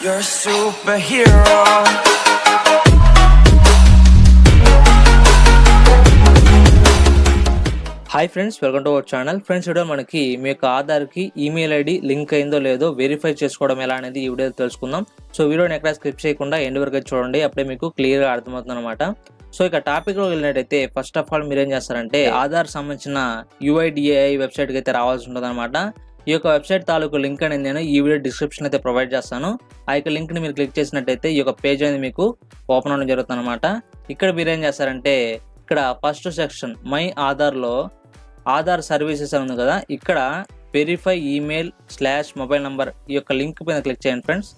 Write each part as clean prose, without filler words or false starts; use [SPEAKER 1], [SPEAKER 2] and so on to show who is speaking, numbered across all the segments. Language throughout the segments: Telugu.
[SPEAKER 1] You're a superhero.
[SPEAKER 2] Hi friends, welcome to our channel. Friends, video మనకి మీ యొక్క ఆధార్కి ఈమెయిల్ ఐడి లింక్ అయిందో లేదో వెరిఫై చేసుకోవడం ఎలా అనేది ఈ వీడియో తెలుసుకుందాం. సో వీడియోని ఎక్కడ స్కిప్ చేయకుండా ఎండ్ వరకు చూడండి, అప్పుడే మీకు క్లియర్గా అర్థమవుతుంది అనమాట. సో ఇక టాపిక్లో వెళ్ళినట్టయితే ఫస్ట్ ఆఫ్ ఆల్ మీరు ఏం చేస్తారంటే ఆధార్ సంబంధించిన uidai వెబ్సైట్కి అయితే రావాల్సి ఉంటుంది అనమాట. ఈ యొక్క వెబ్సైట్ తాలూకు లింక్ అనేది నేను ఈ వీడియో డిస్క్రిప్షన్ అయితే ప్రొవైడ్ చేస్తాను. ఆ యొక్క లింక్ని మీరు క్లిక్ చేసినట్టయితే ఈ యొక్క పేజ్ అనేది మీకు ఓపెన్ అవ్వడం జరుగుతుంది అనమాట. ఇక్కడ మీరు ఏం చేస్తారంటే ఇక్కడ ఫస్ట్ సెక్షన్ మై ఆధార్లో ఆధార్ సర్వీసెస్ అని ఉంది కదా, ఇక్కడ వెరిఫై ఈమెయిల్ / మొబైల్ నంబర్ ఈ యొక్క లింక్ పైన క్లిక్ చేయండి ఫ్రెండ్స్.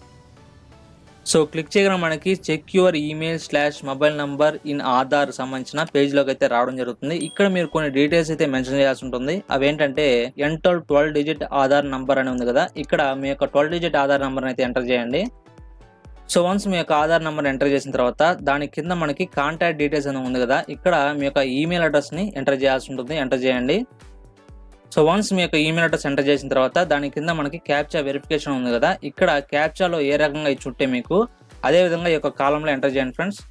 [SPEAKER 2] సో క్లిక్ చేయగానే మనకి check your email / mobile number in Aadhaar సంబంధించిన పేజ్లోకి అయితే రావడం జరుగుతుంది. ఇక్కడ మీరు కొన్ని డీటెయిల్స్ అయితే మెన్షన్ చేయాల్సి ఉంటుంది. అవి ఏంటంటే ఎంటర్ 12 డిజిట్ ఆధార్ నంబర్ అని ఉంది కదా, ఇక్కడ మీ యొక్క 12 డిజిట్ ఆధార్ నంబర్ అయితే ఎంటర్ చేయండి. సో వన్స్ మీ యొక్క ఆధార్ నెంబర్ ఎంటర్ చేసిన తర్వాత దాని కింద మనకి కాంటాక్ట్ డీటెయిల్స్ అని ఉంది కదా, ఇక్కడ మీ యొక్క ఈమెయిల్ అడ్రస్ని ఎంటర్ చేయాల్సి ఉంటుంది. ఎంటర్ చేయండి. సో వన్స్ మీ యొక్క ఈమెయిల్ అడ్రస్ ఎంటర్ చేసిన తర్వాత దాని కింద మనకి క్యాప్చా వెరిఫికేషన్ ఉంది కదా, ఇక్కడ క్యాప్చాలో ఏ రకంగా ఇచ్చుంటే మీకు అదే విధంగా ఈ యొక్క కాలంలో ఎంటర్ చేయండి ఫ్రెండ్స్.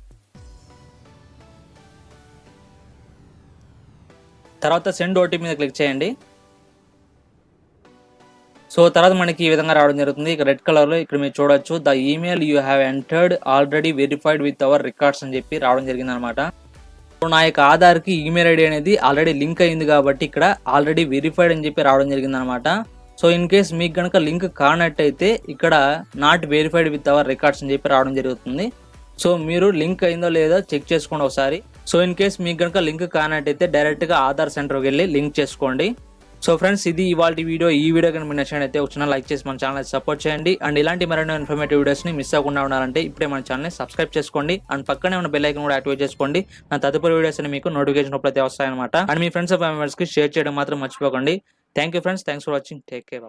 [SPEAKER 2] తర్వాత సెండ్ ఓటీపీ మీద క్లిక్ చేయండి. సో తర్వాత మనకి ఈ విధంగా రావడం జరుగుతుంది. ఇక రెడ్ కలర్లో ఇక్కడ మీరు చూడొచ్చు, the email you have entered already verified with our records అని చెప్పి రావడం జరిగింది అనమాట. సో నా యొక్క ఆధార్కి ఈమెయిల్ ఐడి అనేది ఆల్రెడీ లింక్ అయింది కాబట్టి ఇక్కడ ఆల్రెడీ వెరిఫైడ్ అని చెప్పి రావడం జరిగింది అనమాట. సో ఇన్ కేస్ మీకు కనుక లింక్ కానట్టయితే ఇక్కడ not verified with our records అని చెప్పి రావడం జరుగుతుంది. సో మీరు లింక్ అయిందో లేదో చెక్ చేసుకోండి ఒకసారి. సో ఇన్ కేస్ మీకు కనుక లింక్ కానట్టయితే డైరెక్ట్గా ఆధార్ సెంటర్కి వెళ్ళి లింక్ చేసుకోండి. సో ఫ్రెండ్స్, ఇది ఇవాళ వీడియో. ఈ వీడియో కనుక మీరు నచ్చినట్లయితే ఒక చిన్న లైక్ చేసి మన ఛానల్ సపోర్ట్ చేయండి. అండ్ ఇలాంటి మరిన్ని ఇన్ఫర్మేటివ్ వీడియోస్ని మిస్ అవ్వకుండా ఉండాలంటే ఇప్పుడే మన ఛానల్ని సబ్స్క్రైబ్ చేసుకోండి. అండ్ పక్కనే ఉన్న బెల్ ఐకాన్ కూడా యాక్టివేట్ చేసుకోండి. నా తదుపరి వీడియోస్ మీకు నోటిఫికేషన్ అయితే వస్తాయన్నమాట. అండ్ మీ ఫ్రెండ్స్ అండ్ ఫ్యామిలీస్కి షేర్ చేయడం మాత్రం మర్చిపోకండి. Thank you friends, thanks for watching. Take care, bye.